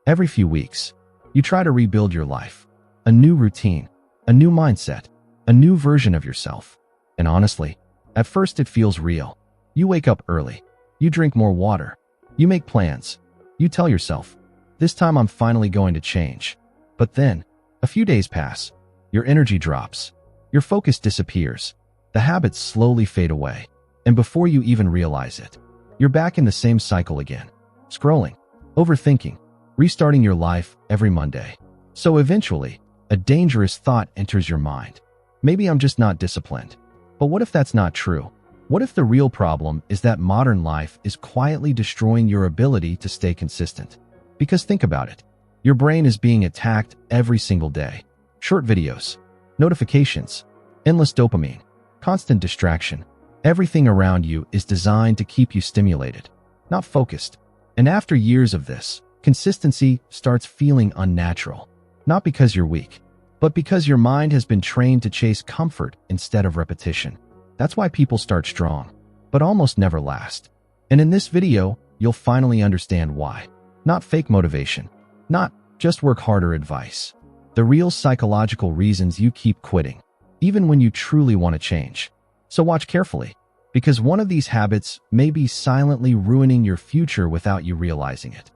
Every few weeks, you try to rebuild your life. A new routine, a new mindset, a new version of yourself. And honestly, at first it feels real. You wake up early. You drink more water. You make plans. You tell yourself, this time I'm finally going to change. But then, a few days pass. Your energy drops. Your focus disappears. The habits slowly fade away. And before you even realize it, you're back in the same cycle again. Scrolling, overthinking, restarting your life every Monday. So eventually, a dangerous thought enters your mind. Maybe I'm just not disciplined. But what if that's not true? What if the real problem is that modern life is quietly destroying your ability to stay consistent? Because think about it. Your brain is being attacked every single day. Short videos, notifications, endless dopamine, constant distraction. Everything around you is designed to keep you stimulated, not focused. And after years of this, consistency starts feeling unnatural. Not because you're weak, but because your mind has been trained to chase comfort instead of repetition. That's why people start strong, but almost never last. And in this video, you'll finally understand why. Not fake motivation, not just work harder advice. The real psychological reasons you keep quitting, even when you truly want to change. So watch carefully, because one of these habits may be silently ruining your future without you realizing it.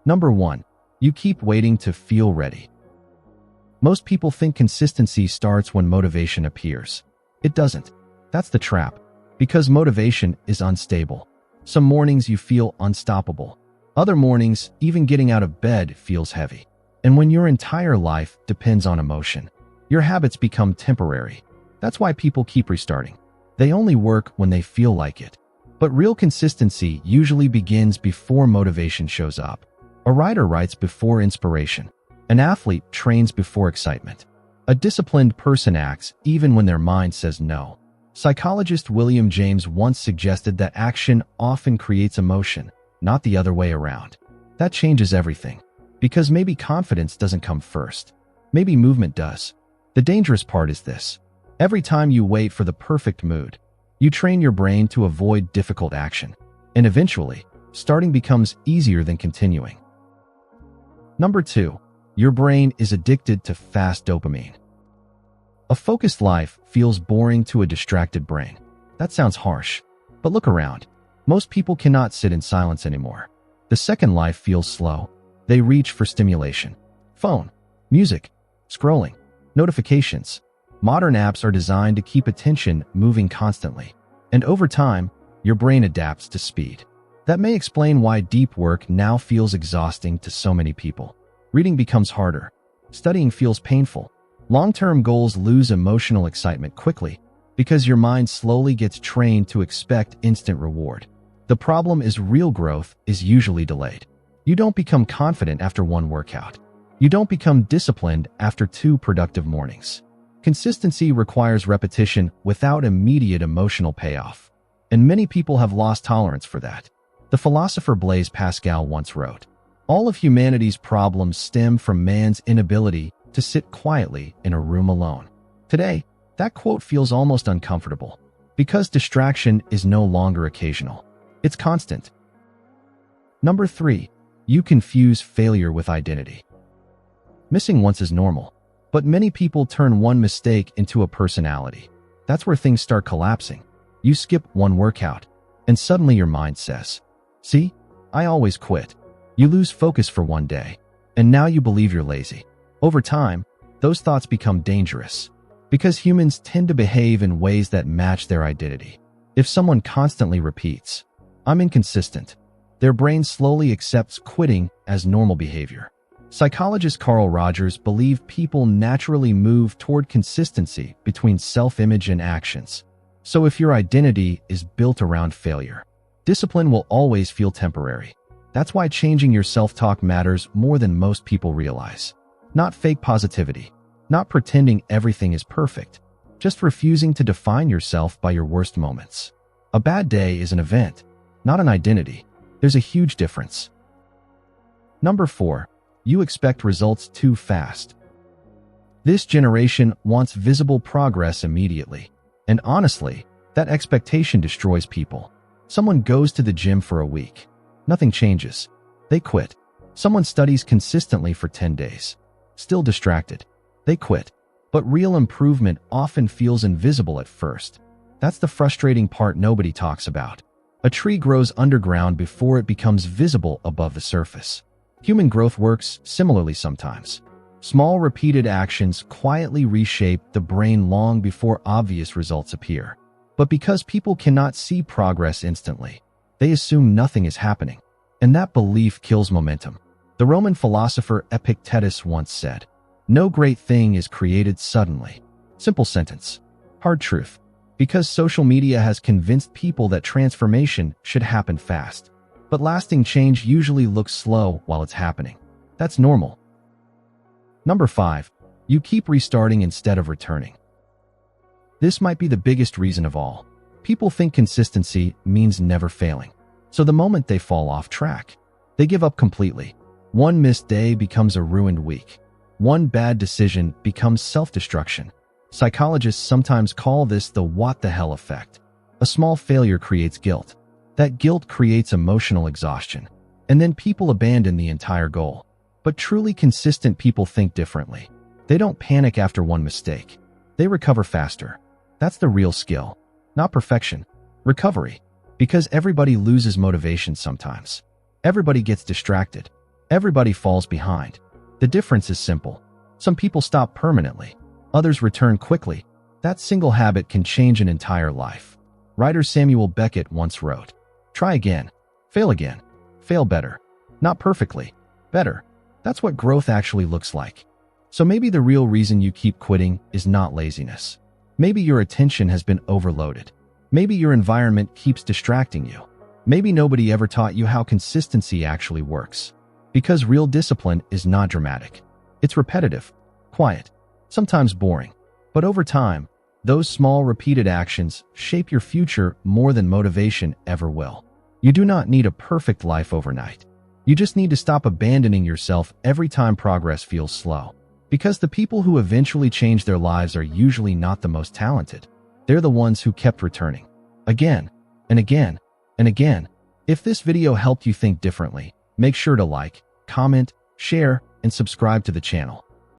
Number 1. You keep waiting to feel ready. Most people think consistency starts when motivation appears. It doesn't. That's the trap. Because motivation is unstable. Some mornings you feel unstoppable. Other mornings, even getting out of bed feels heavy. And when your entire life depends on emotion, your habits become temporary. That's why people keep restarting. They only work when they feel like it. But real consistency usually begins before motivation shows up. A writer writes before inspiration. An athlete trains before excitement. A disciplined person acts even when their mind says no. Psychologist William James once suggested that action often creates emotion, not the other way around. That changes everything. Because maybe confidence doesn't come first. Maybe movement does. The dangerous part is this. Every time you wait for the perfect mood, you train your brain to avoid difficult action. And eventually, starting becomes easier than continuing. Number 2. Your brain is addicted to fast dopamine. A focused life feels boring to a distracted brain. That sounds harsh, but look around. Most people cannot sit in silence anymore. The second life feels slow. They reach for stimulation. Phone, music, scrolling, notifications. Modern apps are designed to keep attention moving constantly. And over time, your brain adapts to speed. That may explain why deep work now feels exhausting to so many people. Reading becomes harder. Studying feels painful. Long-term goals lose emotional excitement quickly because your mind slowly gets trained to expect instant reward. The problem is real growth is usually delayed. You don't become confident after one workout. You don't become disciplined after 2 productive mornings. Consistency requires repetition without immediate emotional payoff. And many people have lost tolerance for that. The philosopher Blaise Pascal once wrote, "All of humanity's problems stem from man's inability to sit quietly in a room alone." Today, that quote feels almost uncomfortable because distraction is no longer occasional. It's constant. Number 3. You confuse failure with identity. Missing once is normal, but many people turn one mistake into a personality. That's where things start collapsing. You skip one workout, and suddenly your mind says, "See, I always quit." You lose focus for one day, and now you believe you're lazy. Over time, those thoughts become dangerous because humans tend to behave in ways that match their identity. If someone constantly repeats, "I'm inconsistent," their brain slowly accepts quitting as normal behavior. Psychologist Carl Rogers believed people naturally move toward consistency between self-image and actions. So if your identity is built around failure, discipline will always feel temporary. That's why changing your self-talk matters more than most people realize. Not fake positivity, not pretending everything is perfect, just refusing to define yourself by your worst moments. A bad day is an event, not an identity. There's a huge difference. Number 4. You expect results too fast. This generation wants visible progress immediately. And honestly, that expectation destroys people. Someone goes to the gym for a week. Nothing changes. They quit. Someone studies consistently for 10 days. Still distracted. They quit. But real improvement often feels invisible at first. That's the frustrating part nobody talks about. A tree grows underground before it becomes visible above the surface. Human growth works similarly sometimes. Small repeated actions quietly reshape the brain long before obvious results appear. But because people cannot see progress instantly, they assume nothing is happening. And that belief kills momentum. The Roman philosopher Epictetus once said, "No great thing is created suddenly." Simple sentence. Hard truth. Because social media has convinced people that transformation should happen fast. But lasting change usually looks slow while it's happening. That's normal. Number 5. You keep restarting instead of returning. This might be the biggest reason of all. People think consistency means never failing. So the moment they fall off track, they give up completely. One missed day becomes a ruined week. One bad decision becomes self-destruction. Psychologists sometimes call this the what the hell effect. A small failure creates guilt. That guilt creates emotional exhaustion. And then people abandon the entire goal. But truly consistent people think differently. They don't panic after one mistake. They recover faster. That's the real skill. Not perfection. Recovery. Because everybody loses motivation sometimes. Everybody gets distracted. Everybody falls behind. The difference is simple. Some people stop permanently. Others return quickly. That single habit can change an entire life. Writer Samuel Beckett once wrote, "Try again. Fail again. Fail better. Not perfectly. Better." That's what growth actually looks like. So maybe the real reason you keep quitting is not laziness. Maybe your attention has been overloaded. Maybe your environment keeps distracting you. Maybe nobody ever taught you how consistency actually works. Because real discipline is not dramatic. It's repetitive, quiet, sometimes boring. But over time, those small repeated actions shape your future more than motivation ever will. You do not need a perfect life overnight. You just need to stop abandoning yourself every time progress feels slow. Because the people who eventually change their lives are usually not the most talented. They're the ones who kept returning. Again, and again, and again. If this video helped you think differently, make sure to like, comment, share, and subscribe to the channel.